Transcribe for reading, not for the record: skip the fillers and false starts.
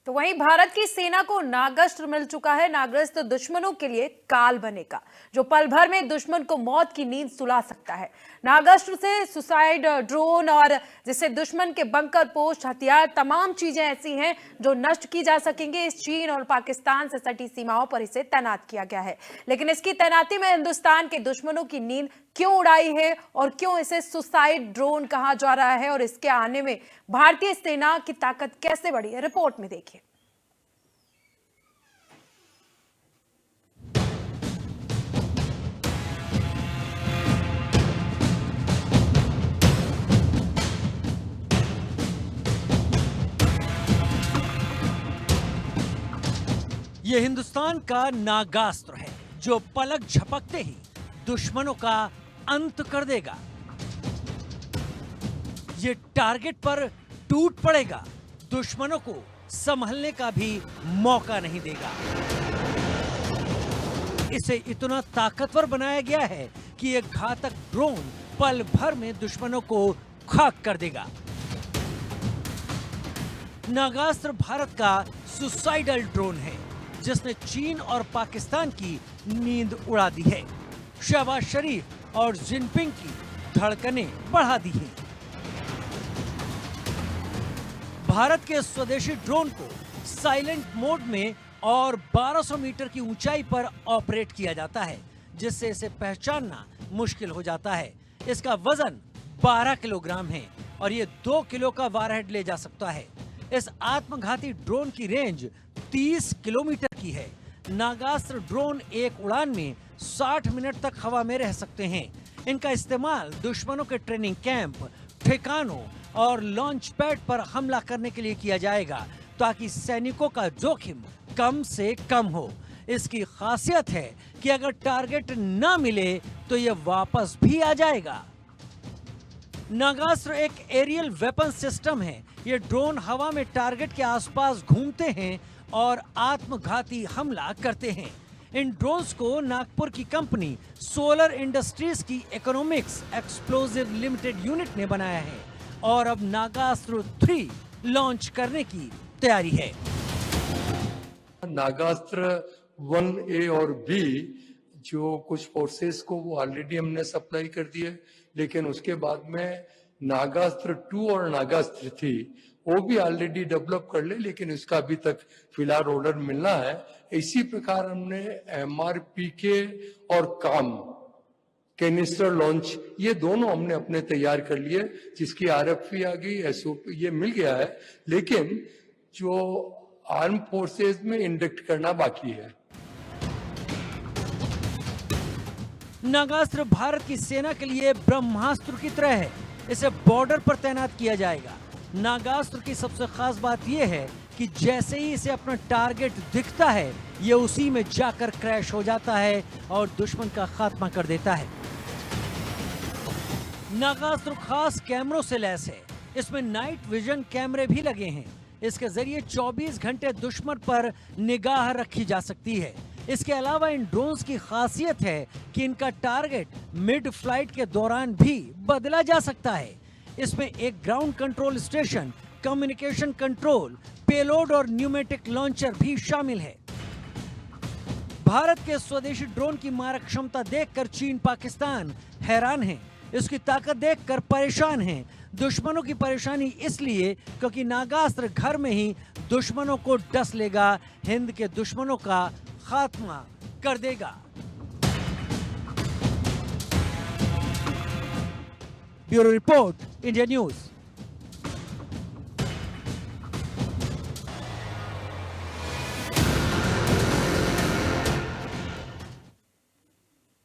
तो वहीं भारत की सेना को नागास्त्र मिल चुका है। नागास्त्र दुश्मनों के लिए काल बनेगा, जो पल भर में दुश्मन को मौत की नींद सुला सकता है। नागास्त्र से सुसाइड ड्रोन और जिससे दुश्मन के बंकर पोस्ट हथियार तमाम चीजें ऐसी हैं जो नष्ट की जा सकेंगे। इस चीन और पाकिस्तान से सटी सीमाओं पर इसे तैनात किया गया है, लेकिन इसकी तैनाती में हिंदुस्तान के दुश्मनों की नींद क्यों उड़ाई है और क्यों इसे सुसाइड ड्रोन कहा जा रहा है और इसके आने में भारतीय सेना की ताकत कैसे बढ़ी है, रिपोर्ट में देखिए। ये हिंदुस्तान का नागास्त्र है जो पलक झपकते ही दुश्मनों का अंत कर देगा। ये टारगेट पर टूट पड़ेगा, दुश्मनों को संभलने का भी मौका नहीं देगा। इसे इतना ताकतवर बनाया गया है कि ये घातक ड्रोन पल भर में दुश्मनों को खाक कर देगा। नागास्त्र भारत का सुसाइडल ड्रोन है जिसने चीन और पाकिस्तान की नींद उड़ा दी है। शहबाज शरीफ और जिनपिंग की धड़कनें बढ़ा दी हैं। भारत के स्वदेशी ड्रोन को साइलेंट मोड में और 1200 मीटर की ऊंचाई पर ऑपरेट किया जाता है, जिससे इसे पहचानना मुश्किल हो जाता है। इसका वजन 12 किलोग्राम है और ये 2 किलो का वारहेड ले जा सकता है। इस आत्मघाती ड्रोन की रेंज 30 किलोमीटर की है। नागास्त्र ड्रोन एक उड़ान में 60 मिनट तक हवा में रह सकते हैं। इनका इस्तेमाल दुश्मनों के ट्रेनिंग कैंप, ठिकानों और लॉन्च पैड पर हमला करने के लिए किया जाएगा ताकि सैनिकों का जोखिम कम से कम हो। इसकी खासियत है कि अगर टारगेट न मिले तो यह वापस भी आ जाएगा। नागास्त्र एक एरियल वेपन सिस्टम है। ये ड्रोन हवा में टारगेट के आसपास घूमते हैं और आत्मघाती हमला करते हैं। इन ड्रोन्स को नागपुर की कंपनी सोलर इंडस्ट्रीज की इकोनॉमिक्स एक्सप्लोजिव लिमिटेड यूनिट ने बनाया है और अब नागास्त्र 3 लॉन्च करने की तैयारी है। नागास्त्र 1A और B जो कुछ फोर्सेस को वो ऑलरेडी हमने सप्लाई कर दिए, लेकिन उसके बाद में नागास्त्र 2 और नागास्त्र 3 वो भी ऑलरेडी डेवलप कर ले, लेकिन इसका अभी तक फिलहाल ऑर्डर मिलना है। इसी प्रकार हमने MRPK और काम कैनिस्टर लॉन्च ये दोनों हमने अपने तैयार कर लिए, जिसकी RFP आ गई, SOP ये मिल गया है, लेकिन जो आर्म फोर्सेस में इंडक्ट करना बाकी है। नागास्त्र भारत की सेना के लिए ब्रह्मास्त्र की तरह है। इसे बॉर्डर पर तैनात किया जाएगा। नागास्त्र की सबसे खास बात यह है कि जैसे ही इसे अपना टारगेट दिखता है, ये उसी में जाकर क्रैश हो जाता है और दुश्मन का खात्मा कर देता है। नागास्त्र खास कैमरों से लैस है। इसमें नाइट विजन कैमरे भी लगे हैं। इसके जरिए 24 घंटे दुश्मन पर निगाह रखी जा सकती है। इसके अलावा इन ड्रोन्स की खासियत है कि इनका टारगेट मिड फ्लाइट के दौरान भी बदला जा सकता है। इसमें एक ground control station, communication control, payload और न्यूमेटिक लॉन्चर भी शामिल है। भारत के स्वदेशी ड्रोन की मारक क्षमता देखकर चीन, पाकिस्तान हैरान हैं। इसकी ताकत देखकर परेशान हैं। दुश्मनों की परेशानी इसलिए क्योंकि नागास्त्र घर में ही दुश्मनों को डस लेगा, हिंद के दुश्मनों का खात्मा कर देगा। Bureau report, India news.